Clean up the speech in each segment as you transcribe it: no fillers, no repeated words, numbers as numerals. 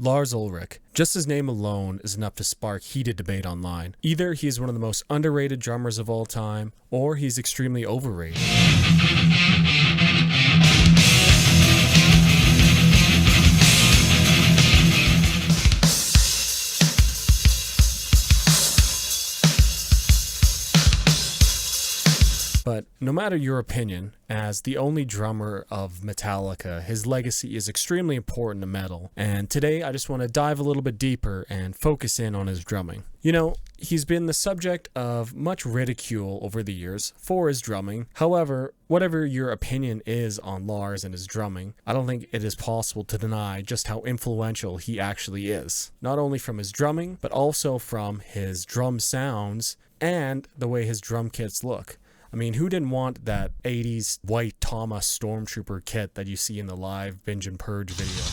Lars Ulrich. Just his name alone is enough to spark heated debate online. Either he is one of the most underrated drummers of all time, or he's extremely overrated. But no matter your opinion, as the only drummer of Metallica, his legacy is extremely important to metal. And today I just want to dive a little bit deeper and focus in on his drumming. You know, he's been the subject of much ridicule over the years for his drumming. However, whatever your opinion is on Lars and his drumming, I don't think it is possible to deny just how influential he actually is. Not only from his drumming, but also from his drum sounds and the way his drum kits look. I mean, who didn't want that 80s white Thomas Stormtrooper kit that you see in the live Binge and Purge video?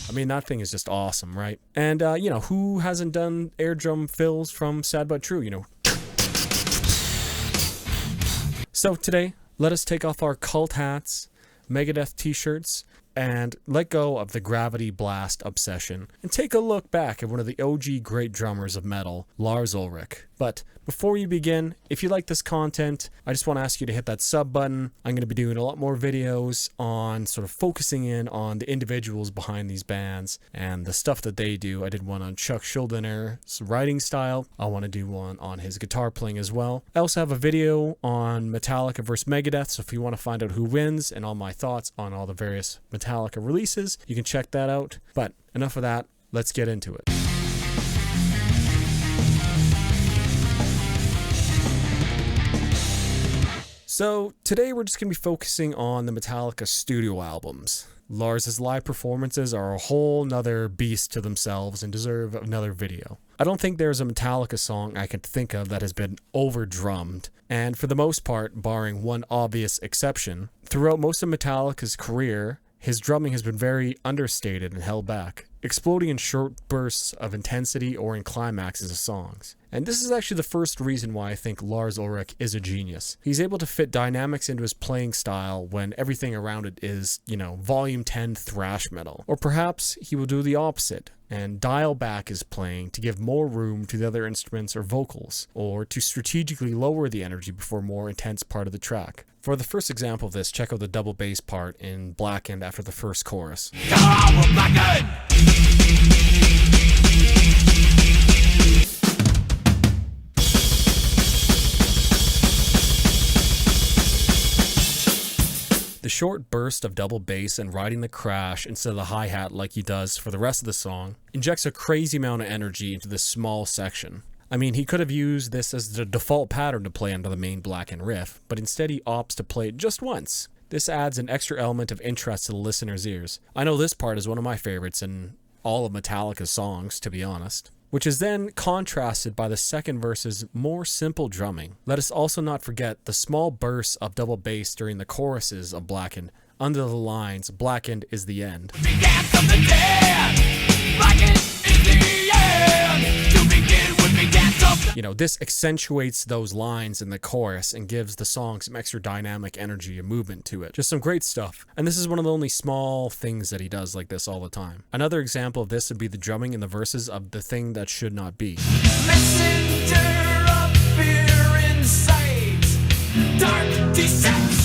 I mean, that thing is just awesome, right? And, you know, who hasn't done air drum fills from Sad But True, you know? So today, let us take off our cult hats, Megadeth t-shirts, and let go of the gravity blast obsession and take a look back at one of the OG great drummers of metal, Lars Ulrich. But before you begin, if you like this content, I just want to ask you to hit that sub button. I'm going to be doing a lot more videos on sort of focusing in on the individuals behind these bands and the stuff that they do. I did one on Chuck Schuldiner,'s writing style. I want to do one on his guitar playing as well. I also have a video on Metallica versus Megadeth, so if you want to find out who wins and all my thoughts on all the various Metallica releases, you can check that out. But enough of that, let's get into it. So today we're just going to be focusing on the Metallica studio albums. Lars' live performances are a whole nother beast to themselves and deserve another video. I don't think there's a Metallica song I can think of that has been over-drummed, and for the most part, barring one obvious exception, throughout most of Metallica's career, his drumming has been very understated and held back, exploding in short bursts of intensity or in climaxes of songs. And this is actually the first reason why I think Lars Ulrich is a genius. He's able to fit dynamics into his playing style when everything around it is, you know, volume 10 thrash metal. Or perhaps he will do the opposite and dial back his playing to give more room to the other instruments or vocals, or to strategically lower the energy before a more intense part of the track. For the first example of this, check out the double bass part in Blackened after the first chorus. Come on, we're Blackened! The short burst of double bass and riding the crash instead of the hi-hat like he does for the rest of the song injects a crazy amount of energy into this small section. I mean, he could have used this as the default pattern to play under the main Blackened riff, but instead he opts to play it just once. This adds an extra element of interest to the listener's ears. I know this part is one of my favorites in all of Metallica's songs, to be honest, which is then contrasted by the second verse's more simple drumming. Let us also not forget the small bursts of double bass during the choruses of Blackened, under the lines, "Blackened is the end." Began from the dead. Blackened is the end. To begin with, began from the... You know, this accentuates those lines in the chorus and gives the song some extra dynamic energy and movement to it. Just some great stuff. And this is one of the only small things that he does like this all the time. Another example of this would be the drumming in the verses of The Thing That Should Not Be. Messenger of fear inside. Dark descent.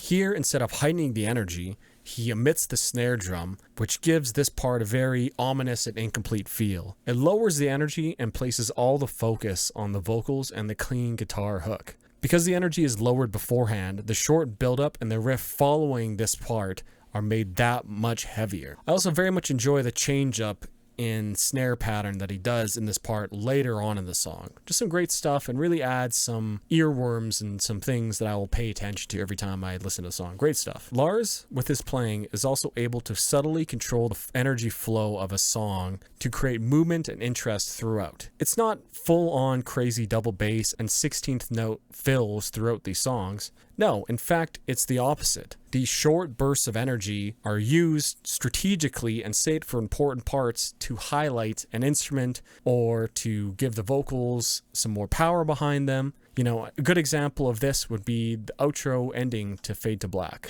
Here, instead of heightening the energy, he omits the snare drum, which gives this part a very ominous and incomplete feel. It lowers the energy and places all the focus on the vocals and the clean guitar hook. Because the energy is lowered beforehand, the short build-up and the riff following this part are made that much heavier. I also very much enjoy the change-up in snare pattern that he does in this part later on in the song. Just some great stuff, and really adds some earworms and some things that I will pay attention to every time I listen to the song. Great stuff. Lars, with his playing, is also able to subtly control the energy flow of a song to create movement and interest throughout. It's not full-on crazy double bass and 16th note fills throughout these songs. No, in fact, it's the opposite. These short bursts of energy are used strategically and saved for important parts to highlight an instrument or to give the vocals some more power behind them. You know, a good example of this would be the outro ending to Fade to Black.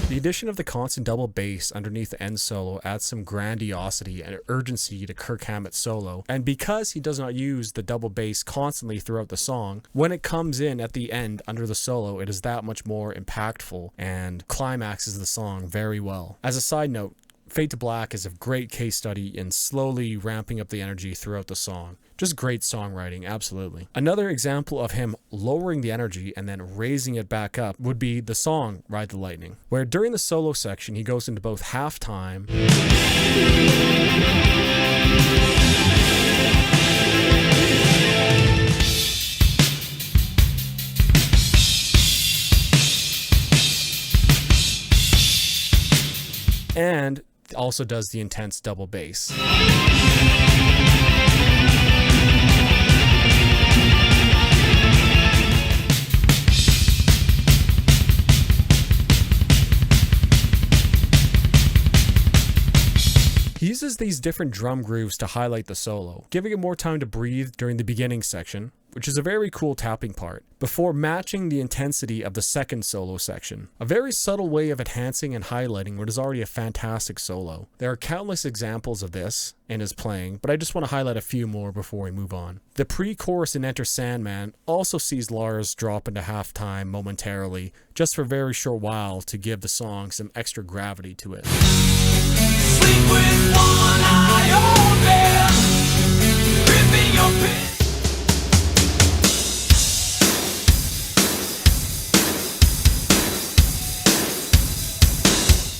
The addition of the constant double bass underneath the end solo adds some grandiosity and urgency to Kirk Hammett's solo, and because he does not use the double bass constantly throughout the song, when it comes in at the end under the solo, it is that much more impactful and climaxes the song very well. As a side note, Fade to Black is a great case study in slowly ramping up the energy throughout the song. Just great songwriting, absolutely. Another example of him lowering the energy and then raising it back up would be the song Ride the Lightning, where during the solo section he goes into both halftime and also does the intense double bass. He uses these different drum grooves to highlight the solo, giving it more time to breathe during the beginning section, which is a very cool tapping part, before matching the intensity of the second solo section. A very subtle way of enhancing and highlighting what is already a fantastic solo. There are countless examples of this in his playing, but I just want to highlight a few more before we move on. The pre-chorus in Enter Sandman also sees Lars drop into halftime momentarily, just for a very short while to give the song some extra gravity to it. Sleep with one eye open, gripping your pin.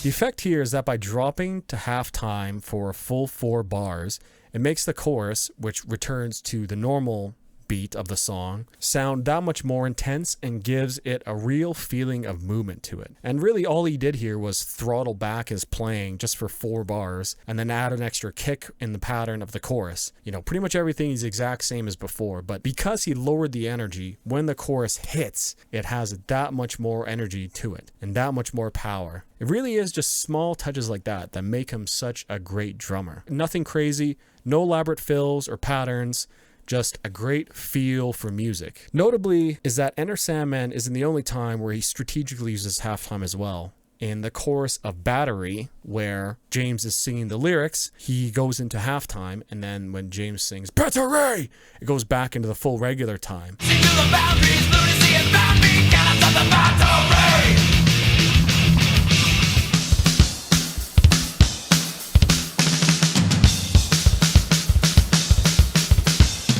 The effect here is that by dropping to halftime for a full 4 bars, it makes the chorus, which returns to the normal beat of the song, sound that much more intense and gives it a real feeling of movement to it. And really all he did here was throttle back his playing just for 4 bars and then add an extra kick in the pattern of the chorus. You know, pretty much everything is the exact same as before, but because he lowered the energy, when the chorus hits, it has that much more energy to it and that much more power. It really is just small touches like that that make him such a great drummer. Nothing crazy, no elaborate fills or patterns, just a great feel for music. Notably is that Enter Sandman isn't the only time where he strategically uses halftime as well. In the chorus of Battery, where James is singing the lyrics, he goes into halftime, and then when James sings Battery, it goes back into the full regular time. See to the boundaries, lunacy and boundary, cannot stop the battery.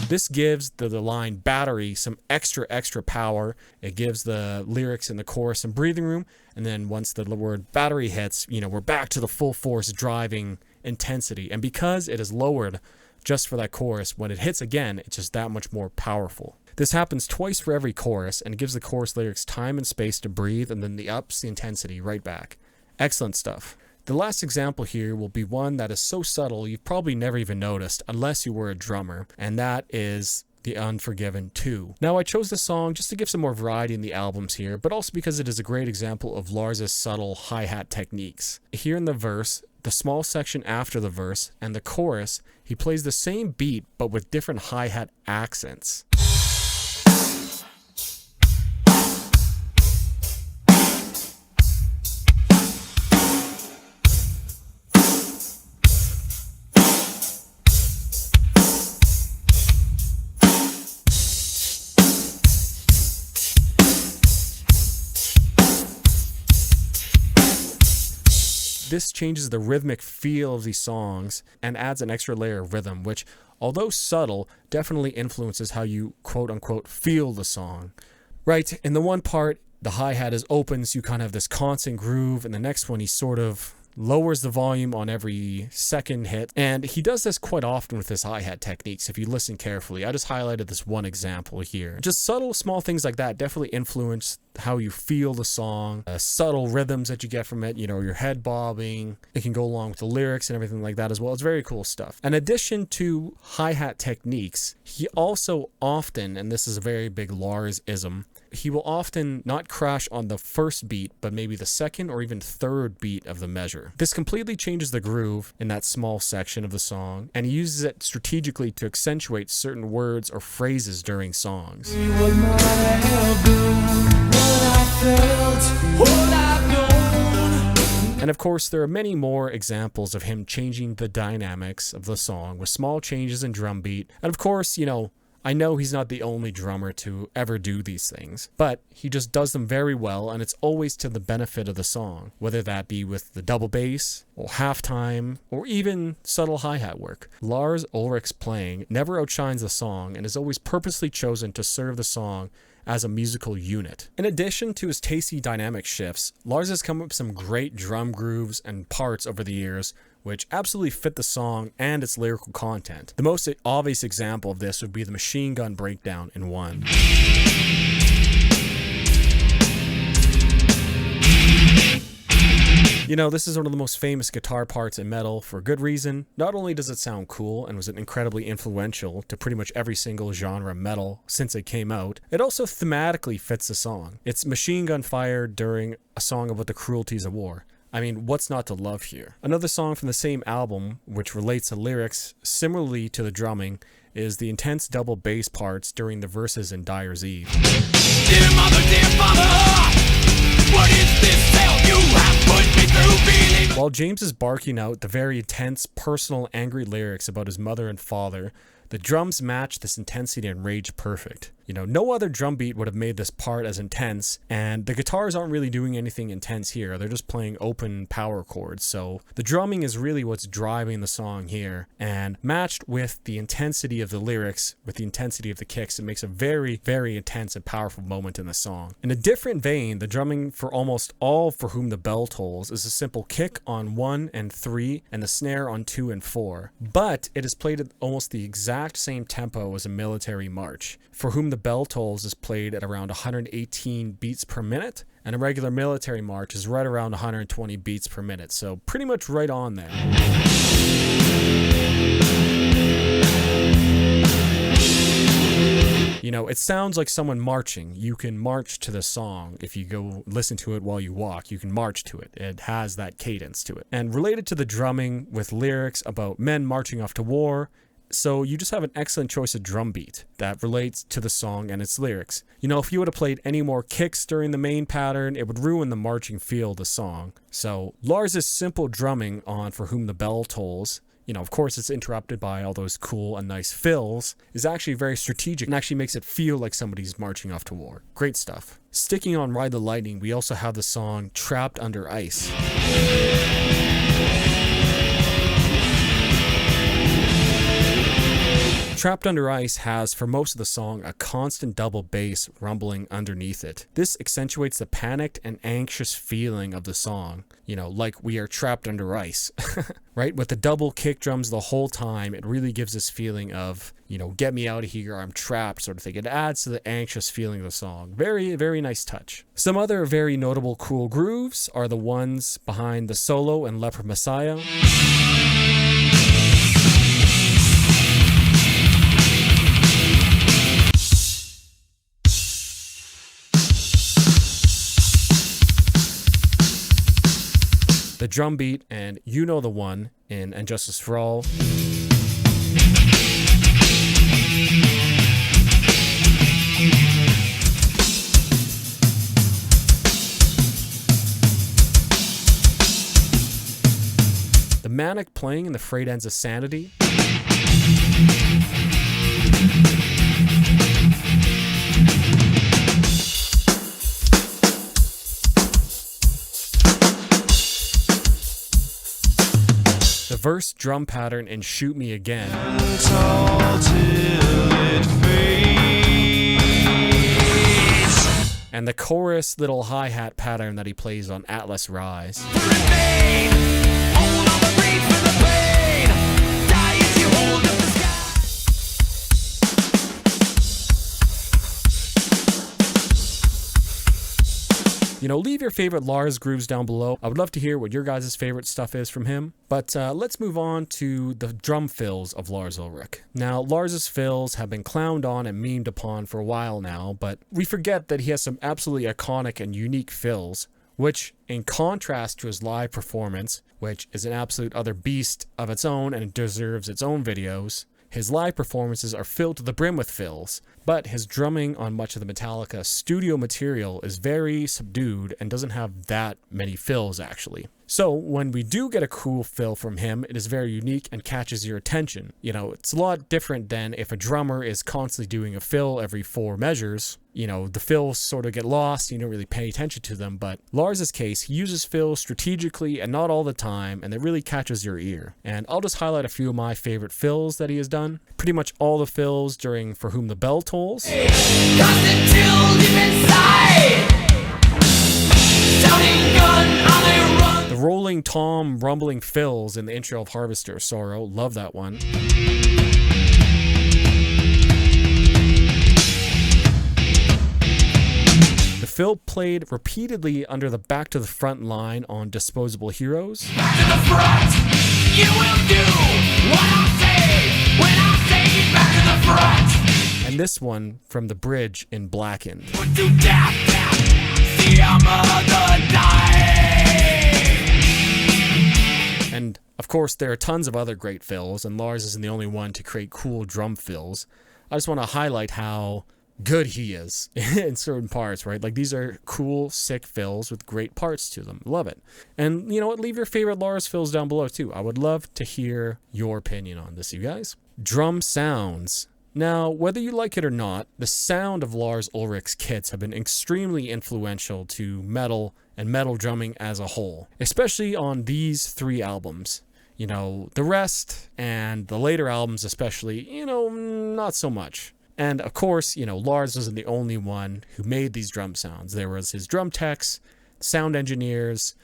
This gives the line Battery some extra power. It gives the lyrics in the chorus some breathing room. And then once the word battery hits, you know, we're back to the full force driving intensity. And because it is lowered just for that chorus, when it hits again, it's just that much more powerful. This happens twice for every chorus and it gives the chorus lyrics time and space to breathe, and then the ups the intensity right back. Excellent stuff. The last example here will be one that is so subtle you've probably never even noticed unless you were a drummer, and that is The Unforgiven 2. Now I chose this song just to give some more variety in the albums here, but also because it is a great example of Lars' subtle hi-hat techniques. Here in the verse, the small section after the verse, and the chorus, he plays the same beat but with different hi-hat accents. This changes the rhythmic feel of these songs and adds an extra layer of rhythm, which, although subtle, definitely influences how you quote-unquote feel the song. Right, in the one part, the hi-hat is open, so you kind of have this constant groove, and the next one, he's sort of lowers the volume on every second hit, and he does this quite often with his hi-hat techniques if you listen carefully. I just highlighted this one example here. Just subtle, small things like that definitely influence how you feel the song, subtle rhythms that you get from it, your head bobbing. It can go along with the lyrics and everything like that as well. It's very cool stuff. In addition to hi-hat techniques, he also often, and this is a very big Lars-ism, he will often not crash on the first beat, but maybe the second or even third beat of the measure. This completely changes the groove in that small section of the song, and he uses it strategically to accentuate certain words or phrases during songs. And of course, there are many more examples of him changing the dynamics of the song with small changes in drum beat. And of course, I know he's not the only drummer to ever do these things, but he just does them very well, and it's always to the benefit of the song, whether that be with the double bass, or halftime, or even subtle hi-hat work. Lars Ulrich's playing never outshines the song and is always purposely chosen to serve the song as a musical unit. In addition to his tasty dynamic shifts, Lars has come up with some great drum grooves and parts over the years which absolutely fit the song and its lyrical content. The most obvious example of this would be the machine gun breakdown in 1. This is one of the most famous guitar parts in metal for good reason. Not only does it sound cool and was incredibly influential to pretty much every single genre of metal since it came out, it also thematically fits the song. It's machine gun fired during a song about the cruelties of war. I mean, what's not to love here? Another song from the same album, which relates to lyrics similarly to the drumming, is the intense double bass parts during the verses in Dyer's Eve. Dear father, what is this hell you have put me through? While James is barking out the very intense, personal, angry lyrics about his mother and father, the drums match this intensity and rage perfect. No other drum beat would have made this part as intense, and the guitars aren't really doing anything intense here. They're just playing open power chords, so the drumming is really what's driving the song here, and matched with the intensity of the lyrics, with the intensity of the kicks, it makes a very, very intense and powerful moment in the song. In a different vein, the drumming for almost all For Whom the Bell Tolls is a simple kick on 1 and 3, and the snare on 2 and 4, but it is played at almost the exact same tempo as a military march. For Whom the Bell Tolls is played at around 118 beats per minute, and a regular military march is right around 120 beats per minute, so pretty much right on there. It sounds like someone marching. You can march to the song. If you go listen to it while you walk, you can march to it. It has that cadence to it. And related to the drumming with lyrics about men marching off to war, so you just have an excellent choice of drum beat that relates to the song and its lyrics. If you would have played any more kicks during the main pattern, it would ruin the marching feel of the song. So Lars' simple drumming on For Whom the Bell Tolls, of course it's interrupted by all those cool and nice fills, is actually very strategic and actually makes it feel like somebody's marching off to war. Great stuff. Sticking on Ride the Lightning, we also have the song Trapped Under Ice. Trapped Under Ice has, for most of the song, a constant double bass rumbling underneath it. This accentuates the panicked and anxious feeling of the song, like we are trapped under ice, right? With the double kick drums the whole time, it really gives this feeling of, get me out of here, I'm trapped sort of thing. It adds to the anxious feeling of the song. Very, very nice touch. Some other very notable cool grooves are the ones behind the solo and Leper Messiah. The drum beat and You Know the One in And Justice for All. The manic playing in the frayed ends of Sanity. The verse drum pattern in Shoot Me Again. And the chorus little hi-hat pattern that he plays on Atlas Rise. Remain wait for the pain. Die as you hold up the sky. You know, leave your favorite Lars grooves down below. I would love to hear what your guys' favorite stuff is from him. But let's move on to the drum fills of Lars Ulrich. Now, Lars's fills have been clowned on and memed upon for a while now, but we forget that he has some absolutely iconic and unique fills, which, in contrast to his live performance, which is an absolute other beast of its own and deserves its own videos, his live performances are filled to the brim with fills, but his drumming on much of the Metallica studio material is very subdued and doesn't have that many fills actually. So when we do get a cool fill from him, it is very unique and catches your attention. You know, it's a lot different than if a drummer is constantly doing a fill every 4 measures. You know, the fills sort of get lost, you don't really pay attention to them, but Lars's case, he uses fills strategically and not all the time, and it really catches your ear. And I'll just highlight a few of my favorite fills that he has done. Pretty much all the fills during For Whom the Bell Tolls. Constant chill deep inside. Shouting gun on a run. The rolling tom rumbling fills in the intro of Harvester Sorrow, love that one. The fill played repeatedly under the back to the front line on Disposable Heroes. Back to the front. You will do what I say when I say back to the front. And this one from the bridge in Blackened. Put to death, see our mother die. And of course, there are tons of other great fills, and Lars isn't the only one to create cool drum fills. I just want to highlight how good he is in certain parts, right? Like, these are cool, sick fills with great parts to them. Love it. And you know what? Leave your favorite Lars fills down below too. I would love to hear your opinion on this, you guys. Drum sounds. Now, whether you like it or not, the sound of Lars Ulrich's kits have been extremely influential to metal and metal drumming as a whole, especially on these 3 albums. You know, the rest and the later albums especially, you know, not so much. And of course, you know, Lars wasn't the only one who made these drum sounds. There was his drum techs, sound engineers,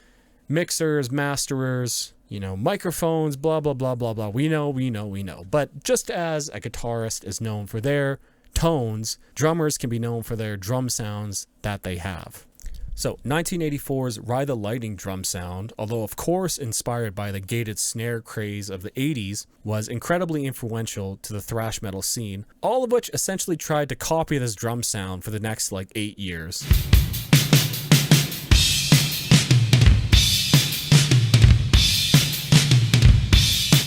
mixers, masterers, you know, microphones, blah, blah, blah, blah, blah. We know. But just as a guitarist is known for their tones, drummers can be known for their drum sounds that they have. So 1984's Ride the Lightning drum sound, although of course inspired by the gated snare craze of the 80s, was incredibly influential to the thrash metal scene, all of which essentially tried to copy this drum sound for the next 8 years.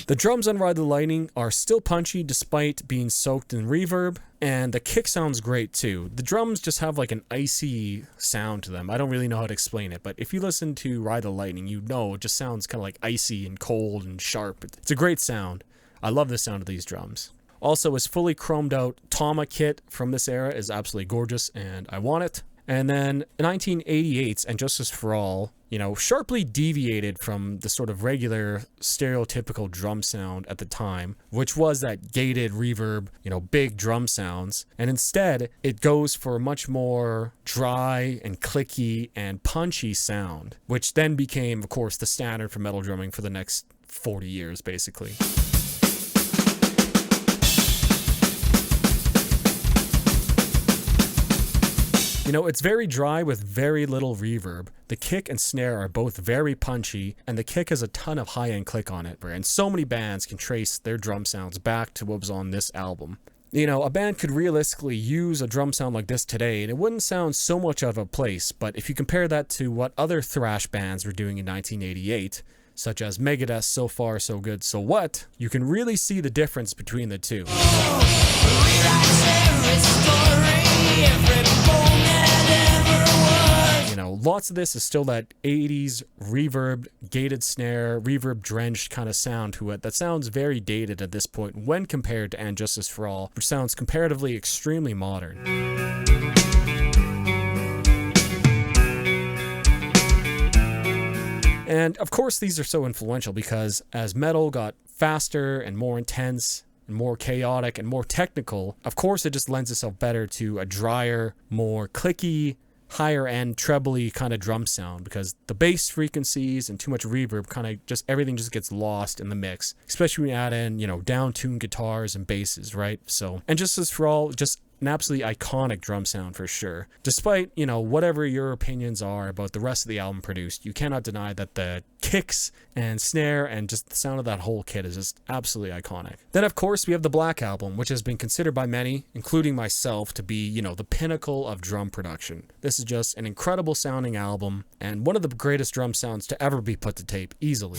The drums on Ride the Lightning are still punchy despite being soaked in reverb, and the kick sounds great too. The drums just have an icy sound to them. I don't really know how to explain it, but if you listen to Ride the Lightning, you know it just sounds kind of icy and cold and sharp. It's a great sound. I love the sound of these drums. Also, his fully chromed out Tama kit from this era is absolutely gorgeous, and I want it. And then 1988's And Justice for All, you know, sharply deviated from the sort of regular stereotypical drum sound at the time, which was that gated reverb, you know, big drum sounds. And instead, it goes for a much more dry and clicky and punchy sound, which then became, of course, the standard for metal drumming for the next 40 years, basically. You know, it's very dry with very little reverb. The kick and snare are both very punchy, and the kick has a ton of high-end click on it, and so many bands can trace their drum sounds back to what was on this album. You know, a band could realistically use a drum sound like this today, and it wouldn't sound so much out of place, but if you compare that to what other thrash bands were doing in 1988, such as Megadeth's So Far So Good So What, you can really see the difference between the two. You know, lots of this is still that 80s reverb, gated snare, reverb drenched kind of sound to it that sounds very dated at this point when compared to And Justice for All, which sounds comparatively extremely modern. And of course these are so influential because as metal got faster and more intense and more chaotic and more technical, of course it just lends itself better to a drier, more clicky, higher end trebly kind of drum sound, because the bass frequencies and too much reverb kind of just everything just gets lost in the mix, especially when you add in, you know, down-tuned guitars and basses, right? So, and just as for all, just an absolutely iconic drum sound for sure. Despite, you know, whatever your opinions are about the rest of the album produced, you cannot deny that the kicks and snare and just the sound of that whole kit is just absolutely iconic. Then of course we have the Black Album, which has been considered by many, including myself, to be, you know, the pinnacle of drum production. This is just an incredible sounding album and one of the greatest drum sounds to ever be put to tape, easily.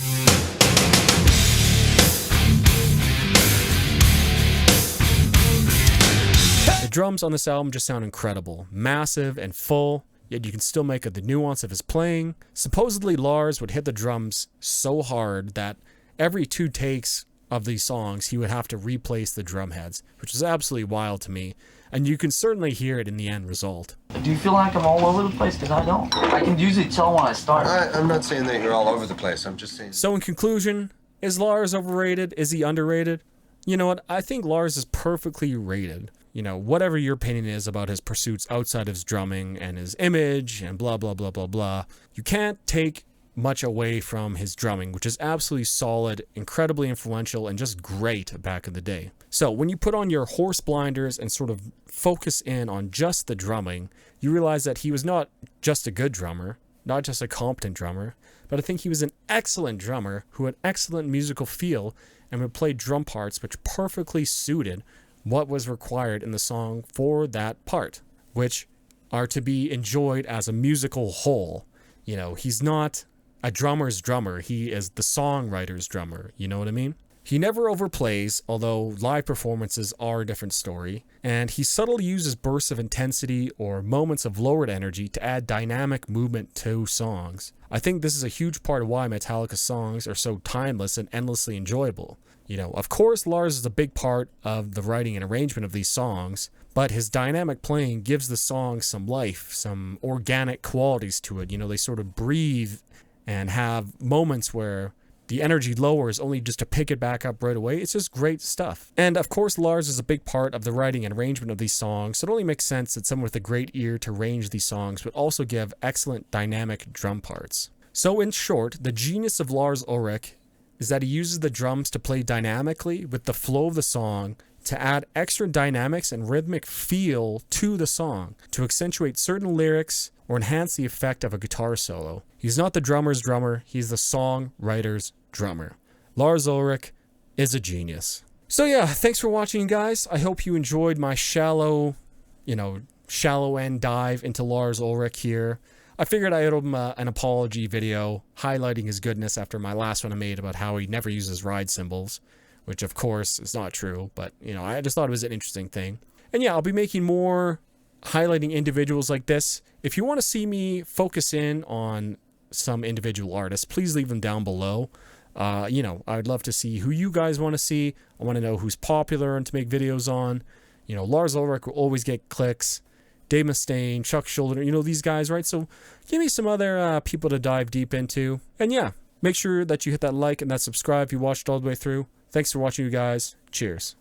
The drums on this album just sound incredible, massive and full, yet you can still make out the nuance of his playing. Supposedly Lars would hit the drums so hard that every 2 takes of these songs he would have to replace the drum heads, which is absolutely wild to me, and you can certainly hear it in the end result. Do you feel like I'm all over the place? Because I don't. I can usually tell when I start. I'm not saying that you're all over the place, I'm just saying... So in conclusion, is Lars overrated? Is he underrated? You know what, I think Lars is perfectly rated. You know, whatever your opinion is about his pursuits outside of his drumming and his image and blah, blah, blah, blah, blah, you can't take much away from his drumming, which is absolutely solid, incredibly influential, and just great back in the day. So when you put on your horse blinders and sort of focus in on just the drumming, you realize that he was not just a good drummer, not just a competent drummer, but I think he was an excellent drummer who had excellent musical feel and would play drum parts which perfectly suited what was required in the song for that part, which are to be enjoyed as a musical whole. You know, he's not a drummer's drummer, he is the songwriter's drummer, you know what I mean? He never overplays, although live performances are a different story, and he subtly uses bursts of intensity or moments of lowered energy to add dynamic movement to songs. I think this is a huge part of why Metallica's songs are so timeless and endlessly enjoyable. You know, of course, Lars is a big part of the writing and arrangement of these songs, but his dynamic playing gives the song some life, some organic qualities to it. You know, they sort of breathe and have moments where the energy lowers only just to pick it back up right away. It's just great stuff. And of course, Lars is a big part of the writing and arrangement of these songs, so it only makes sense that someone with a great ear to arrange these songs would also give excellent dynamic drum parts. So in short, the genius of Lars Ulrich is that he uses the drums to play dynamically with the flow of the song, to add extra dynamics and rhythmic feel to the song, to accentuate certain lyrics or enhance the effect of a guitar solo. He's not the drummer's drummer, he's the songwriter's drummer. Lars Ulrich is a genius. So yeah, thanks for watching, guys. I hope you enjoyed my shallow end dive into Lars Ulrich here. I figured I owed him an apology video highlighting his goodness after my last one I made about how he never uses ride cymbals, which of course is not true, but you know, I just thought it was an interesting thing. And yeah, I'll be making more highlighting individuals like this. If you want to see me focus in on some individual artists, please leave them down below. You know, I'd love to see who you guys want to see. I want to know who's popular and to make videos on. You know, Lars Ulrich will always get clicks. Dave Mustaine, Chuck Schuldiner, you know, these guys, right? So give me some other people to dive deep into. And yeah, make sure that you hit that like and that subscribe if you watched all the way through. Thanks for watching, you guys. Cheers.